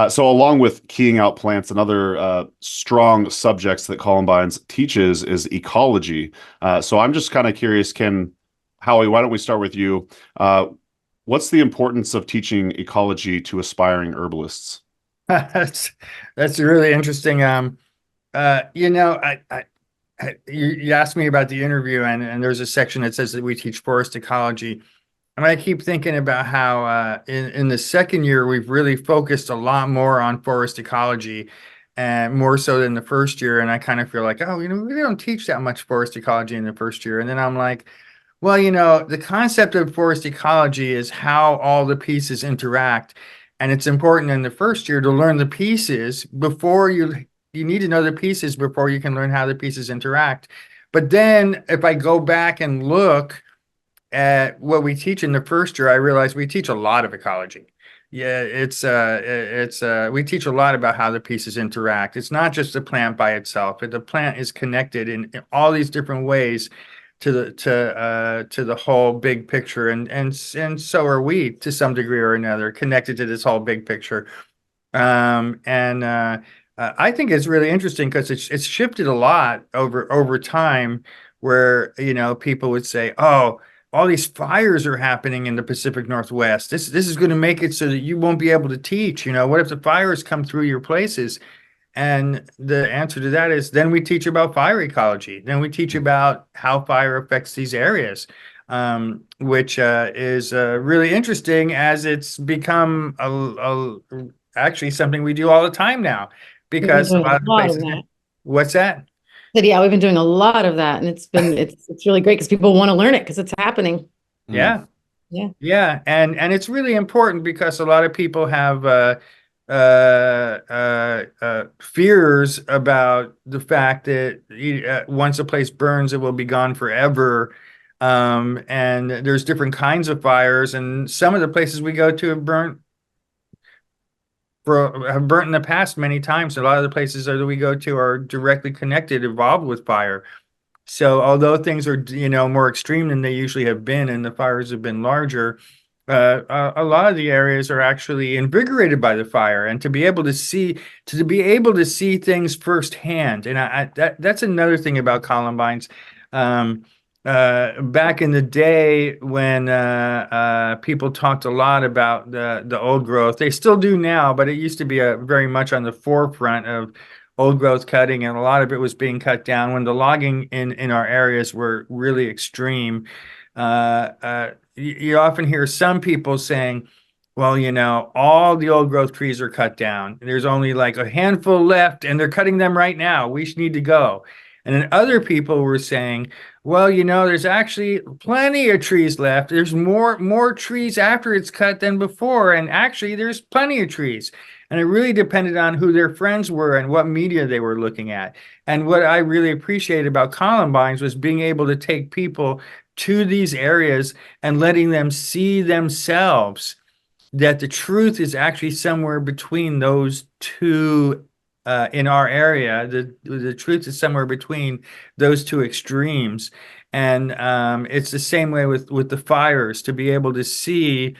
So along with keying out plants, another strong subjects that Columbines teaches is ecology. So I'm just kind of curious, Howie, why don't we start with you? What's the importance of teaching ecology to aspiring herbalists? That's that's really interesting. You know, you asked me about the interview, and there's a section that says that we teach forest ecology. And I keep thinking about how in the second year we've really focused a lot more on forest ecology, and more so than the first year. And I kind of feel like, oh, we don't teach that much forest ecology in the first year. And then I'm like, well, the concept of forest ecology is how all the pieces interact. And it's important in the first year to learn the pieces before you need to know the pieces before you can learn how the pieces interact. But then if I go back and look at what we teach in the first year, I realize we teach a lot of ecology. Yeah, it's we teach a lot about how the pieces interact. It's not just the plant by itself, but the plant is connected in all these different ways to the whole big picture, and so are we to some degree or another connected to this whole big picture. And I think it's really interesting because it's shifted a lot over time, where people would say, "Oh, all these fires are happening in the Pacific Northwest. This is going to make it so that you won't be able to teach. What if the fires come through your places?" And the answer to that is then we teach about fire ecology. Then we teach about how fire affects these areas, which is really interesting as it's become actually something we do all the time now We've been because a doing lot of a the lot of places. that. What's that? But yeah, we've been doing a lot of that, and it's really great because people want to learn it because it's happening. Mm. Yeah. Yeah. Yeah, and it's really important because a lot of people have fears about the fact that once a place burns, it will be gone forever. And there's different kinds of fires, and some of the places we go to have burnt in the past many times. A lot of the places that we go to are directly connected, involved with fire. So although things are, more extreme than they usually have been, and the fires have been larger, a lot of the areas are actually invigorated by the fire, and to be able to see things firsthand. And that's another thing about Columbines. Um, Back in the day when people talked a lot about the old growth, they still do now, but it used to be very much on the forefront of old growth cutting, and a lot of it was being cut down when the logging in our areas were really extreme. You often hear some people saying, well, all the old growth trees are cut down. There's only like a handful left, and they're cutting them right now. We should need to go. And then other people were saying, well, there's actually plenty of trees left. There's more trees after it's cut than before, and actually there's plenty of trees. And it really depended on who their friends were and what media they were looking at. And what I really appreciated about Columbines was being able to take people to these areas and letting them see themselves that the truth is actually somewhere between those two in our area. The truth is somewhere between those two extremes. And it's the same way with the fires, to be able to see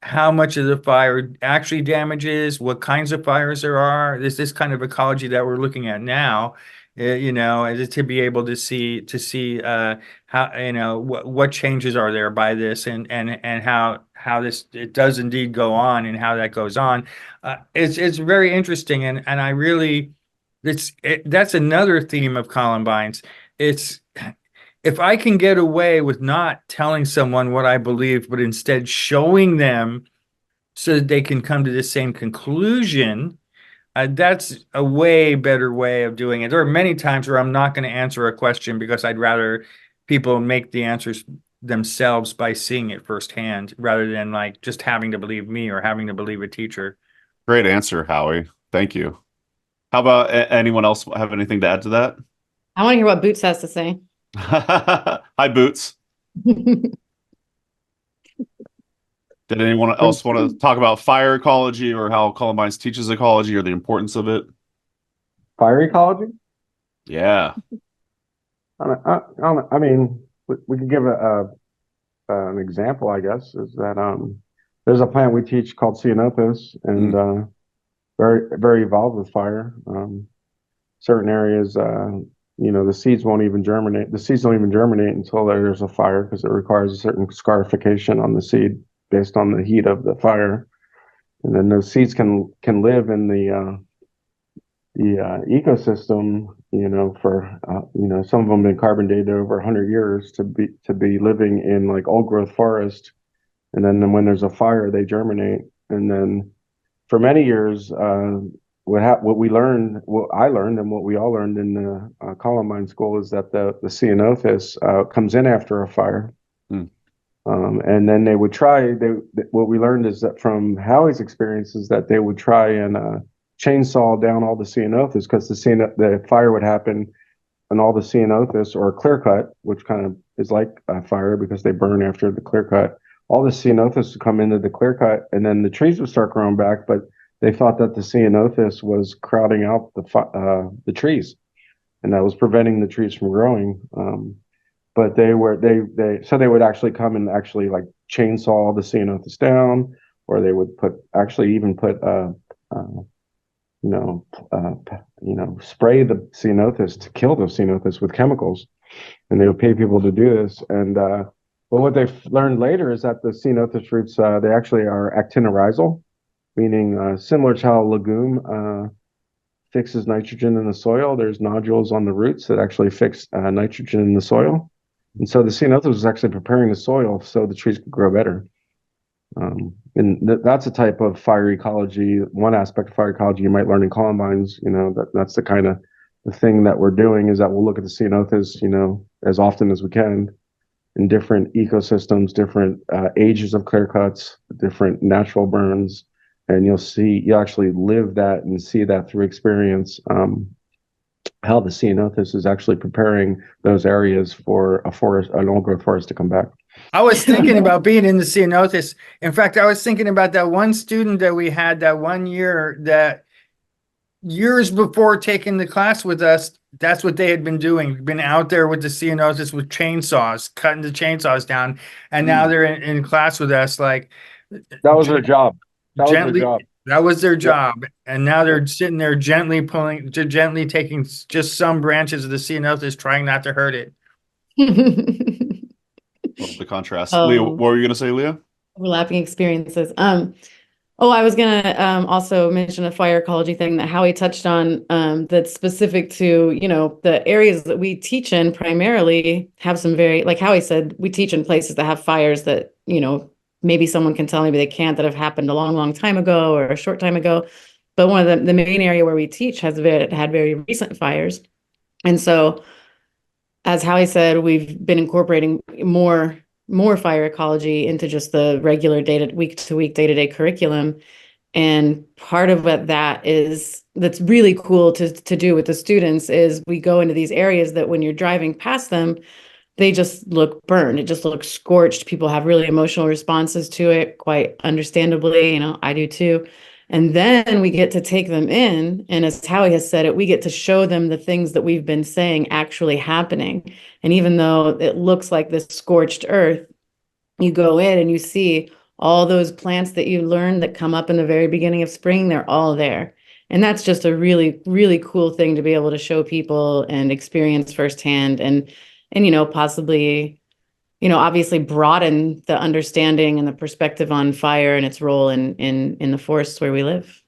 how much of the fire actually damages, what kinds of fires there are. There's this kind of ecology that we're looking at now, and to be able to see how what changes are there by this, and how this it does indeed go on, and how that goes on. It's very interesting, and I really that's another theme of Columbines. It's if I can get away with not telling someone what I believe, but instead showing them so that they can come to the same conclusion, that's a way better way of doing it. There are many times where I'm not going to answer a question because I'd rather people make the answers themselves by seeing it firsthand rather than like just having to believe me or having to believe a teacher. Great answer, Howie. Thank you. How about anyone else have anything to add to that? I want to hear what Boots has to say. Hi, Boots. Did anyone else want to talk about fire ecology or how Columbines teaches ecology or the importance of it? Fire ecology? Yeah. I mean, we could give an example, I guess, is that there's a plant we teach called Ceanothus, and very evolved with fire. Certain areas, the seeds won't even germinate. The seeds don't even germinate until there's a fire because it requires a certain scarification on the seed based on the heat of the fire. And then those seeds can live in the ecosystem, for some of them been carbon dated over 100 years to be living in like old growth forest, and then when there's a fire, they germinate, and then for many years, what we learned, what I learned, and what we all learned in the Columbine school is that the ceanothus comes in after a fire. Mm. And then they would what we learned is that from Howie's experience is that they would try and chainsaw down all the ceanothus because the fire would happen and all the ceanothus, or clear cut, which kind of is like a fire because they burn after the clear cut. All the ceanothus would come into the clear cut, and then the trees would start growing back. But they thought that the ceanothus was crowding out the trees, and that was preventing the trees from growing. But they would actually come and actually like chainsaw the ceanothus down, or they would even put spray the ceanothus to kill the ceanothus with chemicals, and they would pay people to do this. And but what they've learned later is that the ceanothus roots they actually are actinorizal, meaning similar to how a legume fixes nitrogen in the soil. There's nodules on the roots that actually fix nitrogen in the soil. And so the ceanothus was actually preparing the soil so the trees could grow better. And that's a type of fire ecology. One aspect of fire ecology you might learn in Columbines. That's the kind of the thing that we're doing is that we'll look at the ceanothus, as often as we can in different ecosystems, different ages of clear cuts, different natural burns, and you'll actually live that and see that through experience. How the ceanothus is actually preparing those areas for an old growth forest to come back. I was thinking about being in the ceanothus. In fact, I was thinking about that one student that we had that one year that years before taking the class with us, that's what they had been doing. Been out there with the ceanothus with chainsaws, cutting the chainsaws down. And now they're in class with us. Like that was their job. That was their job. That was their job. And now they're sitting there gently taking just some branches of the ceanothus, trying not to hurt it. Love the contrast. Leah, what were you going to say, Leah? Overlapping experiences. I was gonna also mention a fire ecology thing that Howie touched on, that's specific to, the areas that we teach in primarily have some like Howie said, we teach in places that have fires that, maybe someone can tell, maybe they can't, that have happened a long, long time ago or a short time ago. But one of the main area where we teach had very recent fires. And so, as Howie said, we've been incorporating more fire ecology into just the regular week-to-week, day-to-day curriculum. And part of what that's really cool to do with the students is we go into these areas that when you're driving past them, they just look burned. It just looks scorched. People have really emotional responses to it, quite understandably. I do too. And then we get to take them in. And as Howie has said it, we get to show them the things that we've been saying actually happening. And even though it looks like this scorched earth, you go in and you see all those plants that you learned that come up in the very beginning of spring, they're all there. And that's just a really, really cool thing to be able to show people and experience firsthand and possibly, obviously broaden the understanding and the perspective on fire and its role in the forests where we live.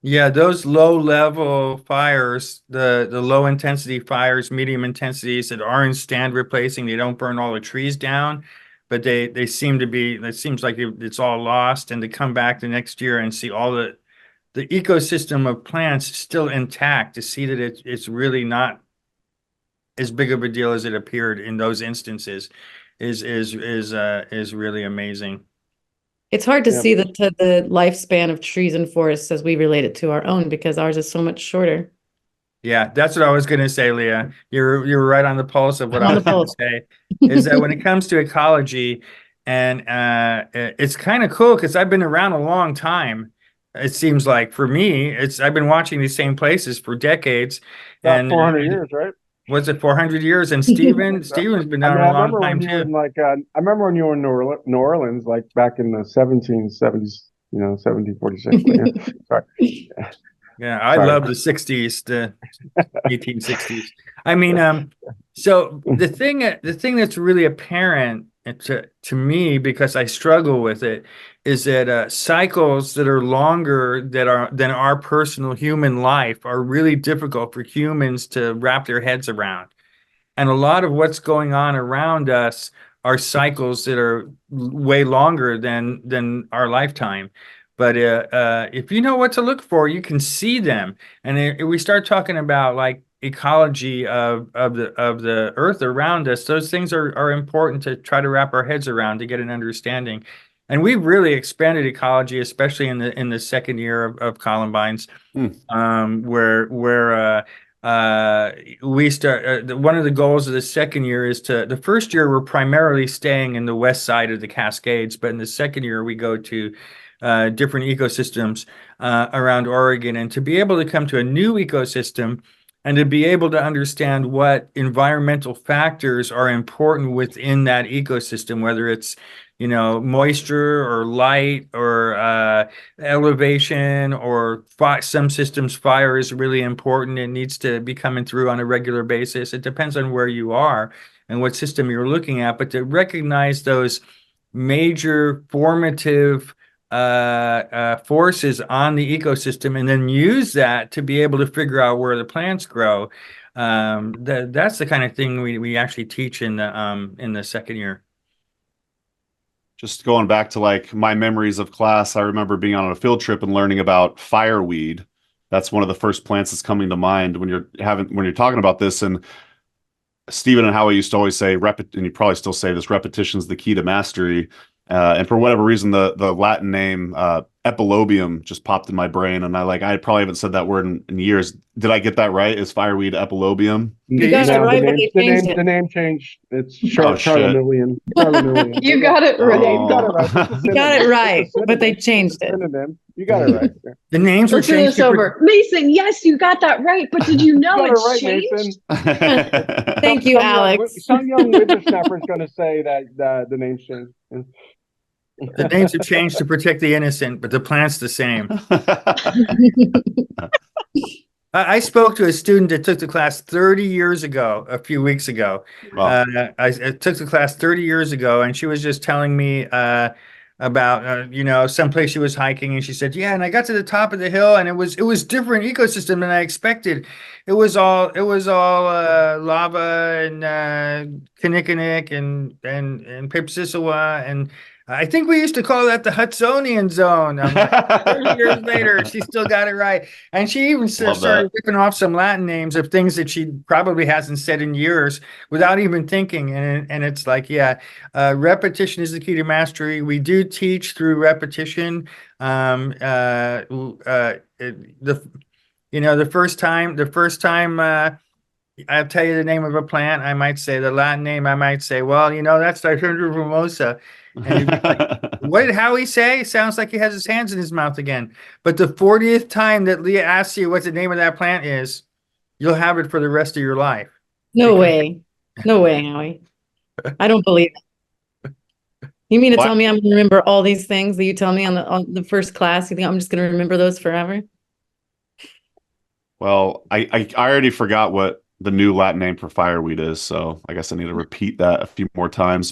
Yeah, those low-level fires, the low-intensity fires, medium intensities that are in stand replacing, they don't burn all the trees down, but they seem to be, it seems like it's all lost, and to come back the next year and see all the ecosystem of plants still intact, to see that it's really not as big of a deal as it appeared in those instances is really amazing. It's hard to see the lifespan of trees and forests as we relate it to our own, because ours is so much shorter. Yeah, that's what I was going to say, Leah. You're right on the pulse of what I was going to say, is that when it comes to ecology, and it's kind of cool because I've been around a long time. It seems like for me, I've been watching these same places for decades. About 400 years, right? Was it 400 years? And Steven's been down a long time too. I remember when you were in New Orleans, like back in the 1770s, 1746. Sorry. Yeah, I Sorry. love the 60s, the 1860s. I mean, so the thing that's really apparent to me, because I struggle with it, is that cycles that are longer than our personal human life are really difficult for humans to wrap their heads around. And a lot of what's going on around us are cycles that are way longer than our lifetime. But if you know what to look for, you can see them. And if we start talking about like ecology of the earth around us, those things are important to try to wrap our heads around to get an understanding. And we've really expanded ecology, especially in the second year of Columbines, where we start one of the goals of the second year is the first year we're primarily staying in the west side of the Cascades, but in the second year we go to different ecosystems around Oregon, and to be able to come to a new ecosystem and to be able to understand what environmental factors are important within that ecosystem, whether it's moisture or light or elevation, or some systems fire is really important. It needs to be coming through on a regular basis. It depends on where you are and what system you're looking at, but to recognize those major formative forces on the ecosystem and then use that to be able to figure out where the plants grow. That's the kind of thing we actually teach in the second year. Just going back to like my memories of class, I remember being on a field trip and learning about fireweed. That's one of the first plants that's coming to mind when you're talking about this. And Stephen and Howie used to always say, and you probably still say this, repetition is the key to mastery. And for whatever reason, the Latin name epilobium just popped in my brain, and I probably haven't said that word in years. Did I get that right? Is fireweed epilobium? You got it right, but they changed it. The name changed. It's shit. Charlemagnon. You got it right. Yeah, you got it right. You got it right, but they changed it. Synonym. You got it right. The names were Let's do changed. this over. Mason, yes, you got that right, but did you know it's right, changed? Mason. Thank you, Alex. Some young whippersnapper is going to say that the name's changed. The names have changed to protect the innocent, but the plant's the same. I spoke to a student that took the class 30 years ago, a few weeks ago. Wow. I took the class 30 years ago, and she was just telling me about someplace she was hiking, and she said, yeah, and I got to the top of the hill, and it was different ecosystem than I expected. It was all lava and Kinnickinnick and Pipsissewa, and I think we used to call that the Hudsonian zone. I'm like, 30 years later, she still got it right. And she even started ripping off some Latin names of things that she probably hasn't said in years without even thinking. And it's like, yeah, repetition is the key to mastery. We do teach through repetition. The first time I'll tell you the name of a plant, I might say the Latin name. I might say, well, that's Dihydra vermosa. And you'd be like, what did Howie say? Sounds like he has his hands in his mouth again. But the 40th time that Leah asks you what the name of that plant is, you'll have it for the rest of your life. No way, Howie. I don't believe it. You mean to tell me I'm going to remember all these things that you tell me on the first class? You think I'm just going to remember those forever? Well, I already forgot what the new Latin name for fireweed is, so I guess I need to repeat that a few more times.